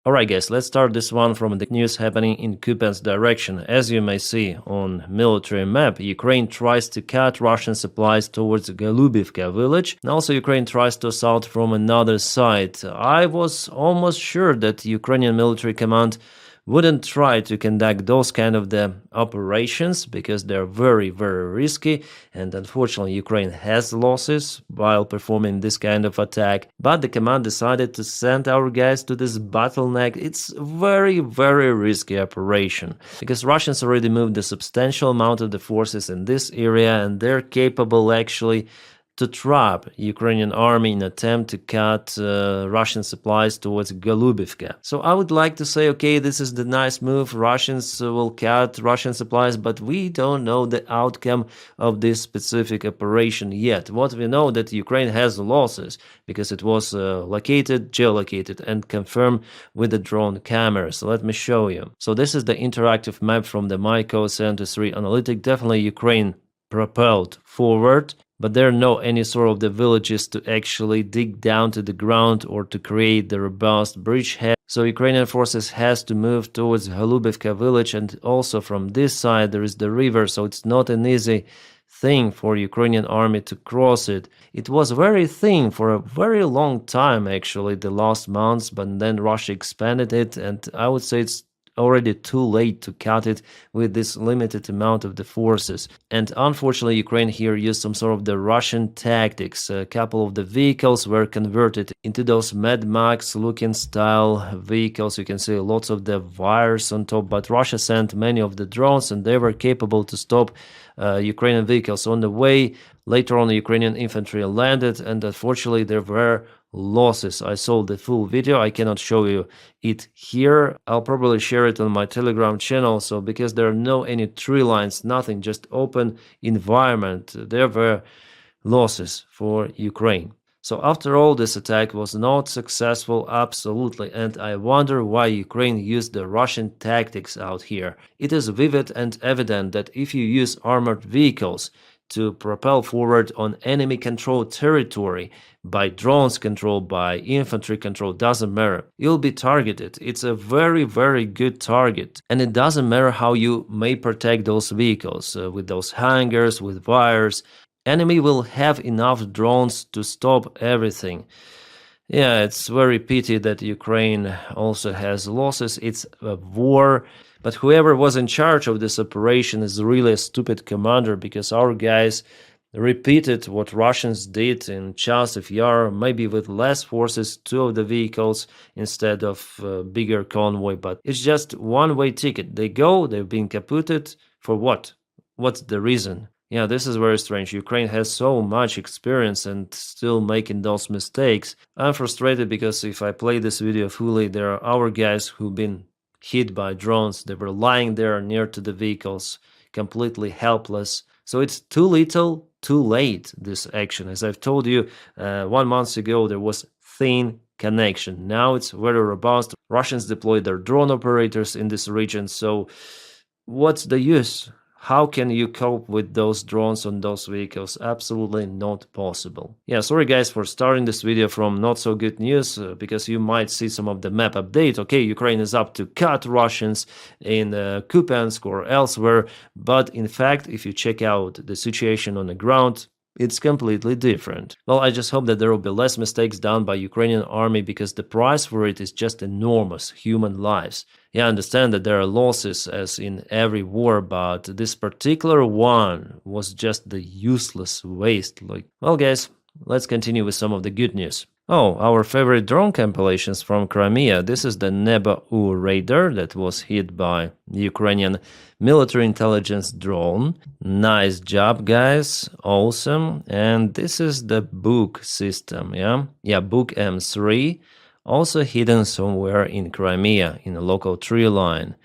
Alright guys, let's start this one from the news happening in Kupiansk direction. As you may see on military map, Ukraine tries to cut Russian supplies towards Golubivka village, and also Ukraine tries to assault from another side. I was almost sure that Ukrainian military command wouldn't try to conduct those kind of the operations because they're very risky, and unfortunately Ukraine has losses while performing this kind of attack. But the command decided to send our guys to this bottleneck. It's very risky operation because Russians already moved a substantial amount of the forces in this area, and they're capable actually to trap Ukrainian army in attempt to cut Russian supplies towards Golubivka. So I would like to say, okay, this is the nice move, Russians will cut Russian supplies, but we don't know the outcome of this specific operation yet. What we know that Ukraine has losses because it was located, geolocated and confirmed with the drone cameras. So let me show you. So this is the interactive map from the MyCo73 analytic. Definitely Ukraine propelled forward, but there are no any sort of the villages to actually dig down to the ground or to create the robust bridgehead. So Ukrainian forces has to move towards Golubivka village, and also from this side there is the river, so it's not an easy thing for Ukrainian army to cross it. It was very thin for a very long time actually the last months, but then Russia expanded it, and I would say it's already too late to cut it with this limited amount of the forces. And unfortunately Ukraine here used some sort of the Russian tactics. A couple of the vehicles were converted into those Mad Max looking style vehicles. You can see lots of the wires on top, but Russia sent many of the drones and they were capable to stop Ukrainian vehicles on the way. Later on the Ukrainian infantry landed, and unfortunately there were losses. I saw the full video, I cannot show you it here. I'll probably share it on my Telegram channel. So because there are no any tree lines, nothing, just open environment, there were losses for Ukraine. So after all, this attack was not successful, absolutely, and I wonder why Ukraine used the Russian tactics out here. It is vivid and evident that if you use armored vehicles to propel forward on enemy-controlled territory, by drones controlled, by infantry control, doesn't matter. You'll be targeted. It's a very good target. And it doesn't matter how you may protect those vehicles, with those hangars, with wires. Enemy will have enough drones to stop everything. Yeah, it's very pity that Ukraine also has losses. It's a war. But whoever was in charge of this operation is really a stupid commander, because our guys repeated what Russians did in Chasiv Yar, maybe with less forces, 2 of the vehicles instead of bigger convoy. But it's just one-way ticket. They go, they've been kaputted. For what? What's the reason? Yeah, this is very strange. Ukraine has so much experience and still making those mistakes. I'm frustrated because if I play this video fully, there are our guys who've been hit by drones. They were lying there near to the vehicles, completely helpless. So it's too little, too late, this action. As I've told you, 1 month ago, there was thin connection. Now it's very robust. Russians deployed their drone operators in this region. So what's the use? How can you cope with those drones on those vehicles? Absolutely not possible. Yeah, sorry guys for starting this video from not so good news, because you might see some of the map update. Okay, Ukraine is up to cut Russians in Kupiansk or elsewhere, but in fact, if you check out the situation on the ground, it's completely different. Well, I just hope that there will be less mistakes done by Ukrainian army, because the price for it is just enormous, human lives. Yeah, I understand that there are losses as in every war, but this particular one was just the useless waste. Well guys, let's continue with some of the good news. Oh, our favorite drone compilations from Crimea. This is the Neba-U radar that was hit by Ukrainian military intelligence drone. Nice job, guys. Awesome. And this is the Buk system, yeah, Buk M3, also hidden somewhere in Crimea in a local tree line.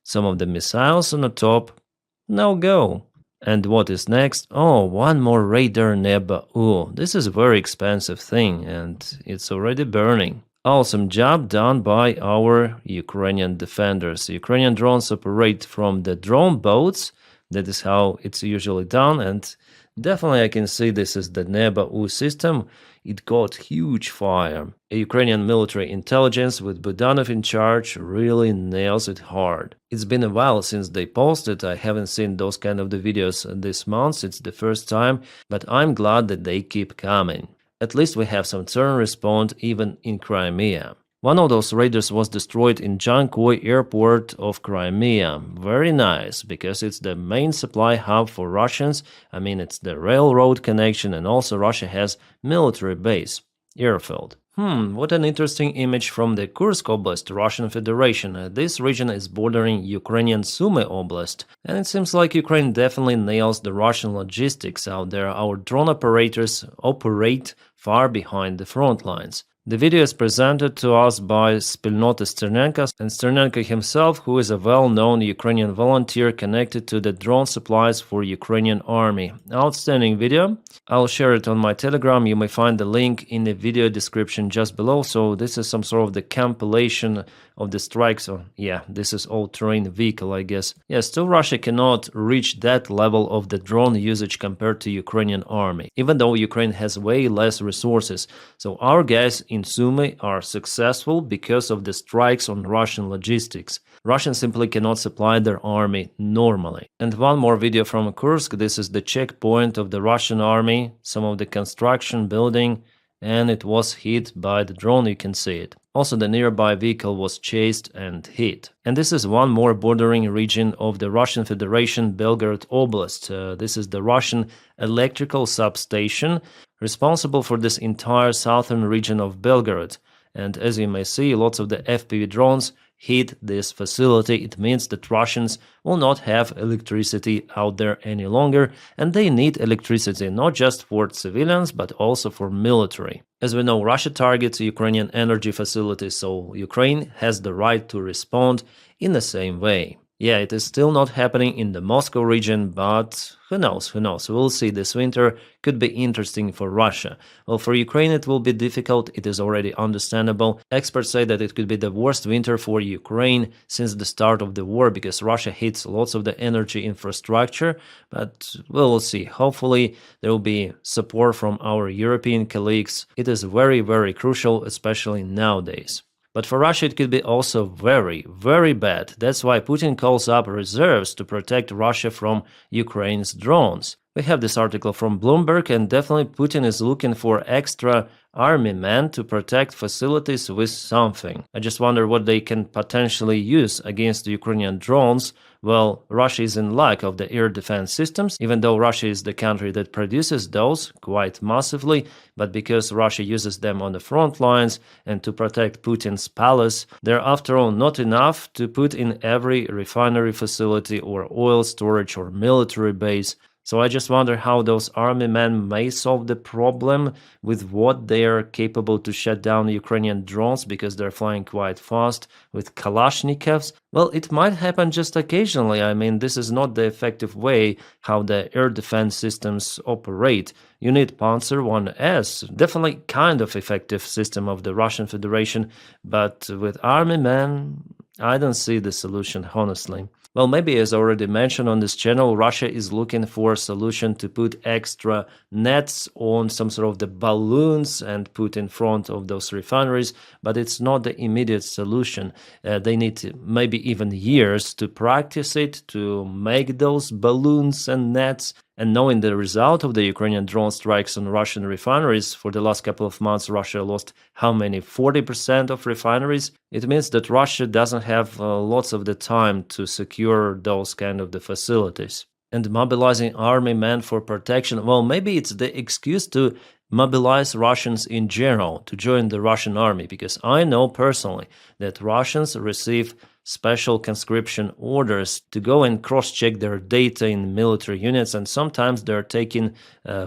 Some of the missiles on the top, no go. And what is next? Oh, one more radar Neba-U. This is a very expensive thing, and it's already burning. Awesome job done by our Ukrainian defenders. Ukrainian drones operate from the drone boats. That is how it's usually done, and Definitely, I can see this is the Neba-U system. It got huge fire. A Ukrainian military intelligence with Budanov in charge really nails it hard. It's been a while since they posted. I haven't seen those kind of the videos this month. It's the first time, but I'm glad that they keep coming. At least we have some turn response even in Crimea. One of those raiders was destroyed in Jankoy airport of Crimea. Very nice, because it's the main supply hub for Russians. I mean, it's the railroad connection, and also Russia has military base, airfield. What an interesting image from the Kursk Oblast, Russian Federation. This region is bordering Ukrainian Sumy Oblast, and it seems like Ukraine definitely nails the Russian logistics out there. Our drone operators operate far behind the front lines. The video is presented to us by Spilnota Sternenko, and Sternenko himself, who is a well-known Ukrainian volunteer connected to the drone supplies for Ukrainian army. Outstanding video. I'll share it on my Telegram. You may find the link in the video description just below. So this is some sort of the compilation of the strikes. So yeah, this is all-terrain vehicle, I guess. Yeah, still Russia cannot reach that level of the drone usage compared to Ukrainian army, even though Ukraine has way less resources. So our guys in Sumy are successful because of the strikes on Russian logistics. Russians simply cannot supply their army normally. And one more video from Kursk. This is the checkpoint of the Russian army, some of the construction building, and it was hit by the drone, you can see it. Also, the nearby vehicle was chased and hit. And this is one more bordering region of the Russian Federation, Belgorod Oblast. This is the Russian electrical substation responsible for this entire southern region of Belgorod. And as you may see, lots of the FPV drones hit this facility. It means that Russians will not have electricity out there any longer, and they need electricity not just for civilians but also for military. As we know, Russia targets Ukrainian energy facilities, so Ukraine has the right to respond in the same way. Yeah, it is still not happening in the Moscow region, but who knows, we'll see. This winter could be interesting for Russia. Well, for Ukraine it will be difficult, it is already understandable. Experts say that it could be the worst winter for Ukraine since the start of the war, because Russia hits lots of the energy infrastructure, but we'll see. Hopefully there will be support from our European colleagues. It is very, very crucial, especially nowadays. But for Russia it could be also very, very bad. That's why Putin calls up reserves to protect Russia from Ukraine's drones. We have this article from Bloomberg, and definitely Putin is looking for extra army men to protect facilities with something. I just wonder what they can potentially use against the Ukrainian drones. Well, Russia is in lack of the air defense systems, even though Russia is the country that produces those quite massively, but because Russia uses them on the front lines and to protect Putin's palace, they're after all not enough to put in every refinery facility or oil storage or military base. So I just wonder how those army men may solve the problem with what they are capable to shut down Ukrainian drones, because they're flying quite fast with Kalashnikovs. Well, it might happen just occasionally. I mean, this is not the effective way how the air defense systems operate. You need Panzer 1S, definitely kind of effective system of the Russian Federation, but with army men, I don't see the solution, honestly. Well, maybe as already mentioned on this channel, Russia is looking for a solution to put extra nets on some sort of the balloons and put in front of those refineries, but it's not the immediate solution. They need maybe even years to practice it, to make those balloons and nets. And knowing the result of the Ukrainian drone strikes on Russian refineries, for the last couple of months Russia lost how many? 40% of refineries? It means that Russia doesn't have lots of the time to secure those kind of the facilities. And mobilizing army men for protection, well, maybe it's the excuse to mobilize Russians in general to join the Russian army, because I know personally that Russians receive special conscription orders to go and cross-check their data in military units, and sometimes they're taken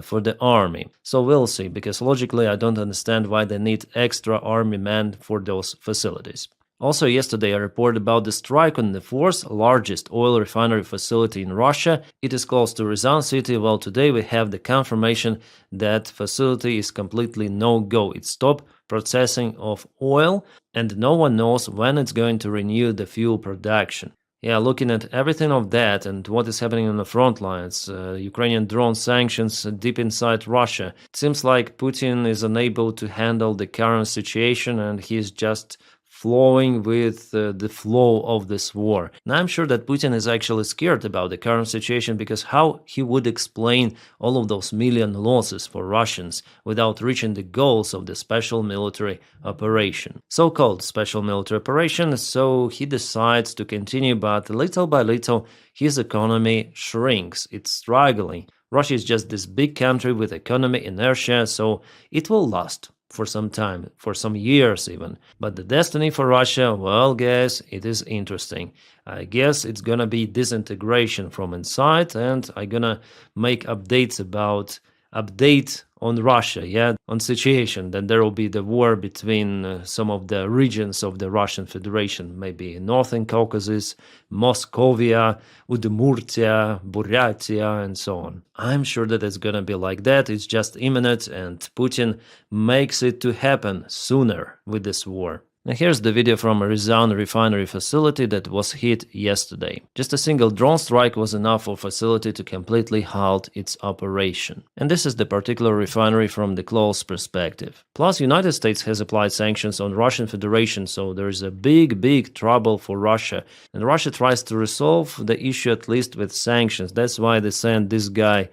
for the army. So we'll see, because logically I don't understand why they need extra army men for those facilities. Also, yesterday I reported about the strike on the fourth largest oil refinery facility in Russia. It is close to Ryazan city. Well, today we have the confirmation that facility is completely no-go. It stopped processing of oil, and no one knows when it's going to renew the fuel production. Yeah, looking at everything of that and what is happening on the front lines, Ukrainian drone sanctions deep inside Russia, it seems like Putin is unable to handle the current situation and he's just flowing with the flow of this war. And I'm sure that Putin is actually scared about the current situation because how he would explain all of those million losses for Russians without reaching the goals of the special military operation. So-called special military operation, so he decides to continue, but little by little his economy shrinks. It's struggling. Russia is just this big country with economy inertia, so it will last for some time, for some years even. But the destiny for Russia, well, guys, it is interesting. I guess it's gonna be disintegration from inside, and I'm gonna make updates about update on Russia, yeah, on situation. Then there will be the war between some of the regions of the Russian Federation, maybe Northern Caucasus, Moscovia, Udmurtia, Buryatia, and so on. I'm sure that it's gonna be like that. It's just imminent, and Putin makes it to happen sooner with this war. Now here's the video from a Ryazan refinery facility that was hit yesterday. Just a single drone strike was enough for facility to completely halt its operation. And this is the particular refinery from the close perspective. Plus, United States has applied sanctions on Russian Federation, so there is a big trouble for Russia. And Russia tries to resolve the issue at least with sanctions. That's why they sent this guy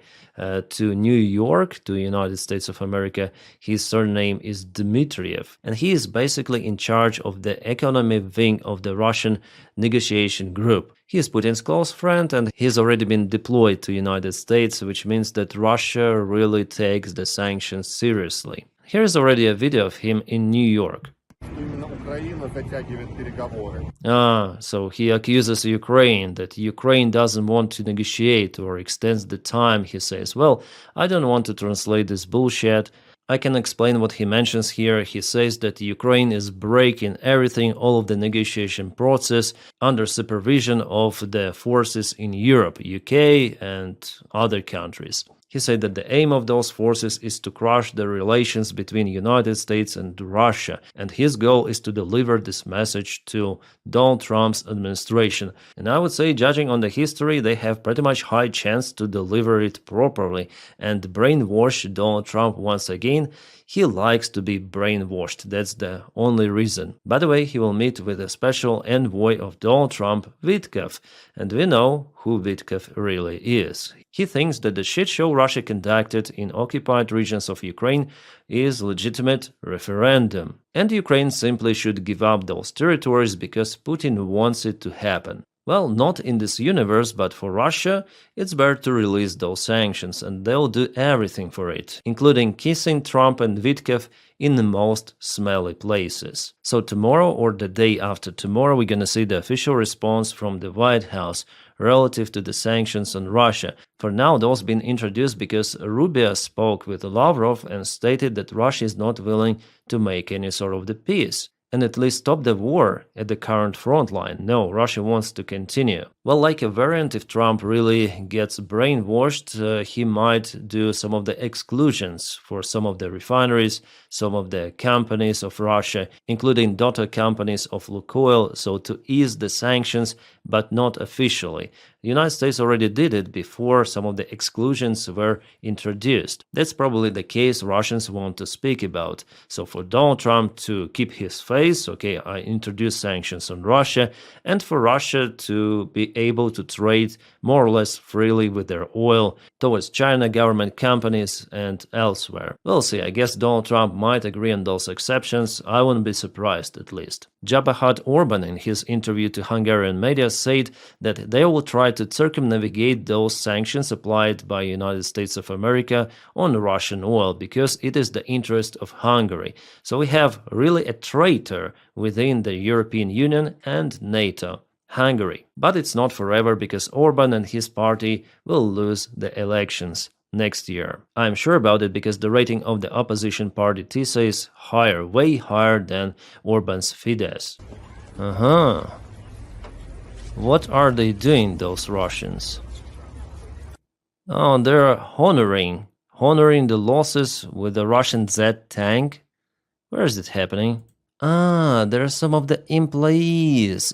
to New York, to United States of America. His surname is Dmitriev, and he is basically in charge of the economy wing of the Russian negotiation group. He is Putin's close friend, and he's already been deployed to United States, which means that Russia really takes the sanctions seriously. Here is already a video of him in New York. So he accuses Ukraine that Ukraine doesn't want to negotiate or extends the time, he says. Well, I don't want to translate this bullshit. I can explain what he mentions here. He says that Ukraine is breaking everything, all of the negotiation process, under supervision of the forces in Europe, UK, and other countries. He said that the aim of those forces is to crush the relations between United States and Russia, and his goal is to deliver this message to Donald Trump's administration. And I would say, judging on the history, they have pretty much high chance to deliver it properly and brainwash Donald Trump once again. He likes to be brainwashed, that's the only reason. By the way, he will meet with a special envoy of Donald Trump, Witkoff, and we know who Witkoff really is. He thinks that the shit show Russia conducted in occupied regions of Ukraine is legitimate referendum, and Ukraine simply should give up those territories because Putin wants it to happen. Well, not in this universe, but for Russia, it's better to release those sanctions, and they'll do everything for it, including kissing Trump and Witkoff in the most smelly places. So tomorrow or the day after tomorrow, we're gonna see the official response from the White House relative to the sanctions on Russia. For now, those been introduced because Rubio spoke with Lavrov and stated that Russia is not willing to make any sort of the peace and at least stop the war at the current front line. No, Russia wants to continue. Well, like a variant, if Trump really gets brainwashed, he might do some of the exclusions for some of the refineries, some of the companies of Russia, including daughter companies of Lukoil, so to ease the sanctions, but not officially. The United States already did it before some of the exclusions were introduced. That's probably the case Russians want to speak about. So for Donald Trump to keep his face, okay, I introduce sanctions on Russia, and for Russia to be able to trade more or less freely with their oil towards China, government companies, and elsewhere. We'll see. I guess Donald Trump might agree on those exceptions. I wouldn't be surprised, at least. Jabahat Orban, in his interview to Hungarian media, said that they will try to circumnavigate those sanctions applied by United States of America on Russian oil because it is the interest of Hungary. So we have really a traitor within the European Union and NATO. Hungary. But it's not forever because Orban and his party will lose the elections next year. I'm sure about it because the rating of the opposition party TISA is higher, way higher than Orban's Fidesz. What are they doing, those Russians? Oh, they're honoring the losses with the Russian Z tank. Where is it happening? Ah, there are some of the employees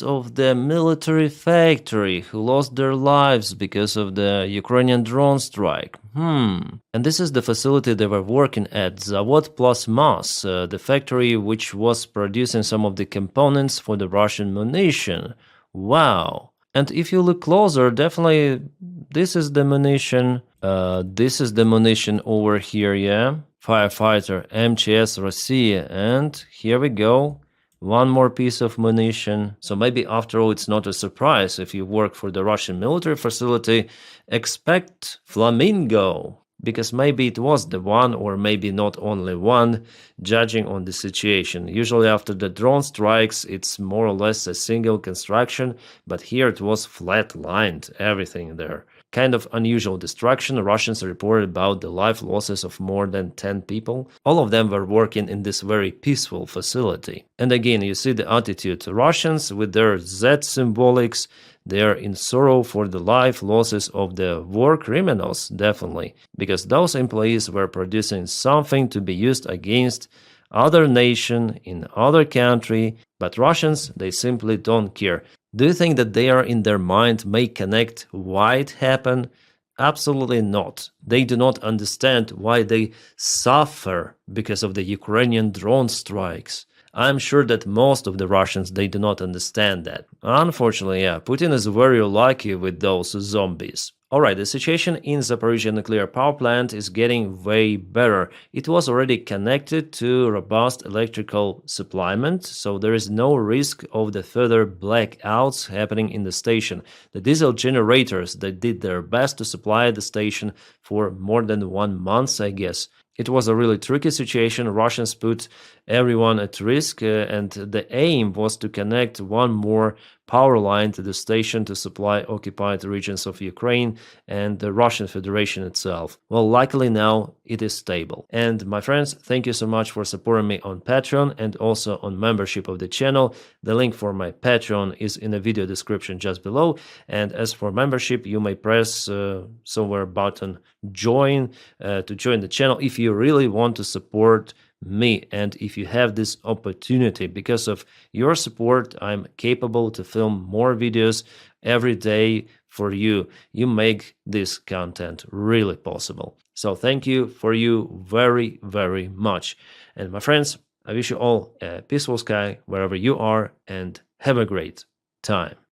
of the military factory who lost their lives because of the Ukrainian drone strike. And this is the facility they were working at, Zavod Plasmas, the factory which was producing some of the components for the Russian munition. Wow. And if you look closer, definitely this is the munition. This is the munition over here, yeah? Firefighter MCS Россия, and here we go. One more piece of munition. So maybe after all, it's not a surprise if you work for the Russian military facility. Expect Flamingo, because maybe it was the one, or maybe not only one, judging on the situation. Usually after the drone strikes, it's more or less a single construction, but here it was flat-lined, everything there. Kind of unusual destruction. Russians reported about the life losses of more than 10 people. All of them were working in this very peaceful facility. And again, you see the attitude. Russians with their Z symbolics, they are in sorrow for the life losses of the war criminals, definitely, because those employees were producing something to be used against other nation in other country, but Russians, they simply don't care. Do you think that they are in their mind may connect why it happened? Absolutely not. They do not understand why they suffer because of the Ukrainian drone strikes. I'm sure that most of the Russians, they do not understand that. Unfortunately, yeah, Putin is very lucky with those zombies. Alright, the situation in Zaporizhzhia nuclear power plant is getting way better. It was already connected to robust electrical supplyment, so there is no risk of the further blackouts happening in the station. The diesel generators, they did their best to supply the station for more than 1 month, I guess. It was a really tricky situation. Russians put everyone at risk, and the aim was to connect one more power line to the station to supply occupied regions of Ukraine and the Russian Federation itself. Well, luckily now it is stable. And my friends, thank you so much for supporting me on Patreon and also on membership of the channel. The link for my Patreon is in the video description just below. And as for membership, you may press somewhere button join to join the channel if you really want to support me, and if you have this opportunity. Because of your support, I'm capable to film more videos every day for you. You make this content really possible. So thank you for you very, very much. And my friends, I wish you all a peaceful sky wherever you are, and have a great time.